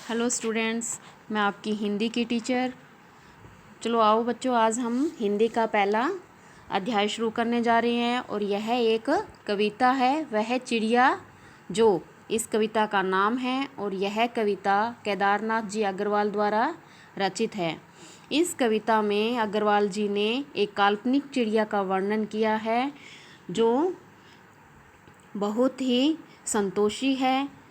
Hello students, मैं आपकी हिंदी की टीचर। चलो आओ बच्चों, आज हम हिंदी का पहला अध्याय शुरू करने जा रहे हैं और यह एक कविता है, वह चिड़िया जो। इस कविता का नाम है और यह कविता केदारनाथ जी अग्रवाल द्वारा रचित है। इस कविता में अग्रवाल जी ने एक काल्पनिक चिड़िया का वर्णन किया है जो बहुत ही संतोषी है,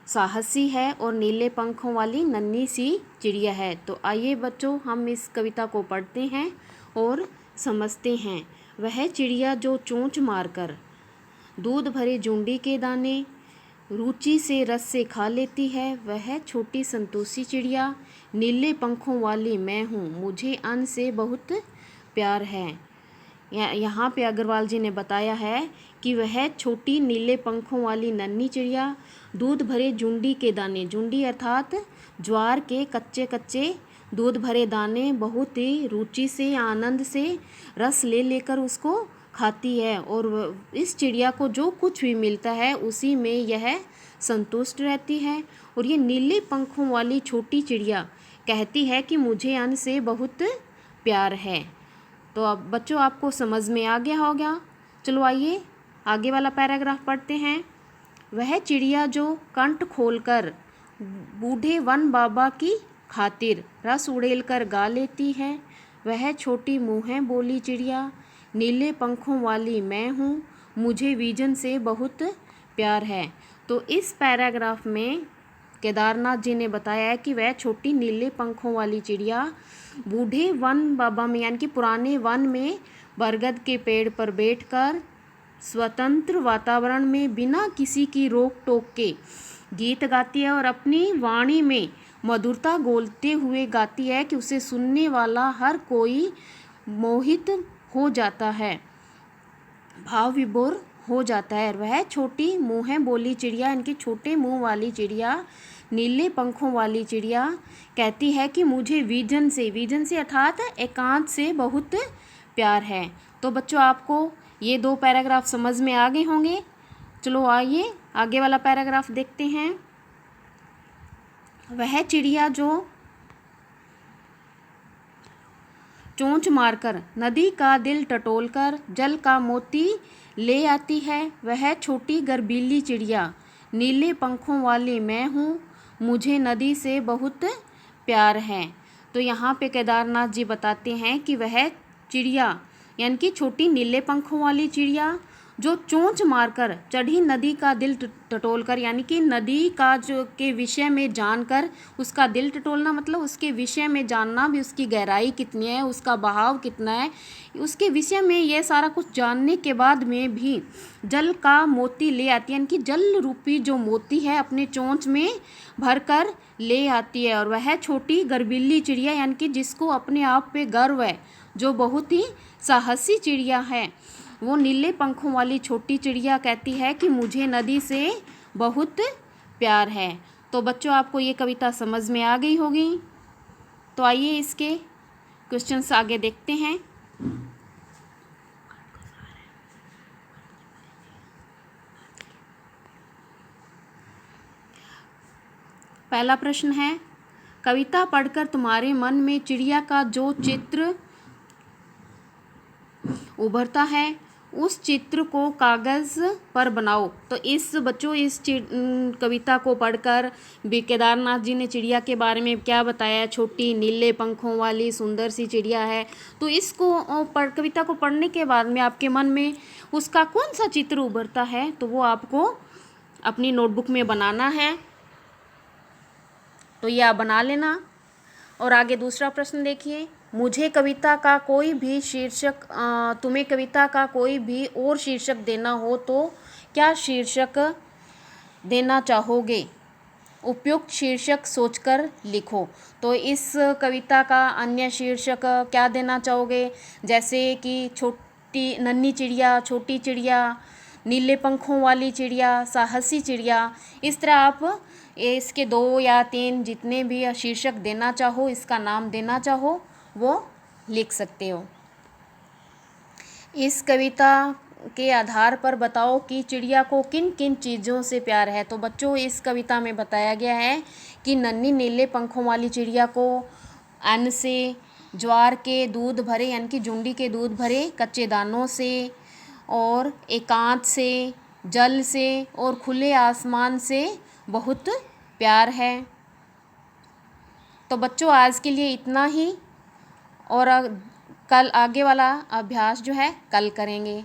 साहसी है और नीले पंखों वाली नन्ही सी चिड़िया है। तो आइए बच्चों, हम इस कविता को पढ़ते हैं और समझते हैं। वह चिड़िया जो चोंच मारकर दूध भरे जूंडी के दाने रुचि से रस से खा लेती है, वह छोटी संतोषी चिड़िया नीले पंखों वाली मैं हूँ, मुझे अन्न से बहुत प्यार है। यहाँ पे अग्रवाल जी ने बताया है कि वह छोटी नीले पंखों वाली नन्ही चिड़िया दूध भरे जूंडी के दाने, जूंडी अर्थात ज्वार के कच्चे कच्चे दूध भरे दाने बहुत ही रुचि से, आनंद से रस ले लेकर उसको खाती है और इस चिड़िया को जो कुछ भी मिलता है उसी में यह संतुष्ट रहती है। और ये नीले पंखों वाली छोटी चिड़िया कहती है कि मुझे अन्न से बहुत प्यार है। तो अब बच्चों आपको समझ में आ गया होगा। चलो आइए आगे वाला पैराग्राफ पढ़ते हैं। वह चिड़िया जो कंठ खोलकर बूढ़े वन बाबा की खातिर रस उड़ेल कर गा लेती है, वह छोटी मुँह बोली चिड़िया नीले पंखों वाली मैं हूँ, मुझे विजन से बहुत प्यार है। तो इस पैराग्राफ में केदारनाथ जी ने बताया है कि वह छोटी नीले पंखों वाली चिड़िया बूढ़े वन बाबा में यानी कि पुराने वन में बरगद के पेड़ पर बैठकर स्वतंत्र वातावरण में बिना किसी की रोक टोक के गीत गाती है और अपनी वाणी में मधुरता घोलते हुए गाती है कि उसे सुनने वाला हर कोई मोहित हो जाता है, भाव विभोर हो जाता है। वह छोटी मुँह बोली चिड़िया, इनकी छोटे मुंह वाली चिड़िया, नीले पंखों वाली चिड़िया कहती है कि मुझे विजन से अर्थात एकांत से बहुत प्यार है। तो बच्चों आपको ये दो पैराग्राफ समझ में आ गए होंगे। चलो आइए आगे वाला पैराग्राफ देखते हैं। वह चिड़िया जो चोंच मारकर नदी का दिल टटोलकर जल का मोती ले आती है, वह छोटी गर्बीली चिड़िया नीले पंखों वाली मैं हूँ, मुझे नदी से बहुत प्यार है। तो यहाँ पे केदारनाथ जी बताते हैं कि वह चिड़िया यानी कि छोटी नीले पंखों वाली चिड़िया जो चोंच मारकर चढ़ी नदी का दिल टटोलकर, यानी कि नदी का जो के विषय में जानकर उसका दिल टटोलना मतलब उसके विषय में जानना भी, उसकी गहराई कितनी है, उसका बहाव कितना है, उसके विषय में यह सारा कुछ जानने के बाद में भी जल का मोती ले आती है, यानी कि जल रूपी जो मोती है अपने चोंच में भर कर ले आती है। और वह छोटी गर्बीली चिड़िया यानी कि जिसको अपने आप पे गर्व है, जो बहुत ही साहसी चिड़िया है, वो नीले पंखों वाली छोटी चिड़िया कहती है कि मुझे नदी से बहुत प्यार है। तो बच्चों आपको ये कविता समझ में आ गई होगी। तो आइए इसके क्वेश्चंस आगे देखते हैं। पहला प्रश्न है, कविता पढ़कर तुम्हारे मन में चिड़िया का जो चित्र उभरता है उस चित्र को कागज़ पर बनाओ। तो इस बच्चों इस कविता को पढ़कर केदारनाथ जी ने चिड़िया के बारे में क्या बताया, छोटी नीले पंखों वाली सुंदर सी चिड़िया है। तो इसको कविता को पढ़ने के बाद में आपके मन में उसका कौन सा चित्र उभरता है, तो वो आपको अपनी नोटबुक में बनाना है। तो ये आप बना लेना। और आगे दूसरा प्रश्न देखिए, मुझे कविता का कोई भी शीर्षक तुम्हें कविता का कोई भी और शीर्षक देना हो तो क्या शीर्षक देना चाहोगे, उपयुक्त शीर्षक सोचकर लिखो। तो इस कविता का अन्य शीर्षक क्या देना चाहोगे, जैसे कि छोटी नन्ही चिड़िया, छोटी चिड़िया, नीले पंखों वाली चिड़िया, साहसी चिड़िया। इस तरह आप इसके 2 या 3 जितने भी शीर्षक देना चाहो, इसका नाम देना चाहो, वो लिख सकते हो। इस कविता के आधार पर बताओ कि चिड़िया को किन किन चीज़ों से प्यार है। तो बच्चों इस कविता में बताया गया है कि नन्ही नीले पंखों वाली चिड़िया को अन्न से, ज्वार के दूध भरे यानी कि जुंडी के दूध भरे कच्चे दानों से, और एकांत से, जल से और खुले आसमान से बहुत प्यार है। तो बच्चों आज के लिए इतना ही, और कल आगे वाला अभ्यास जो है कल करेंगे।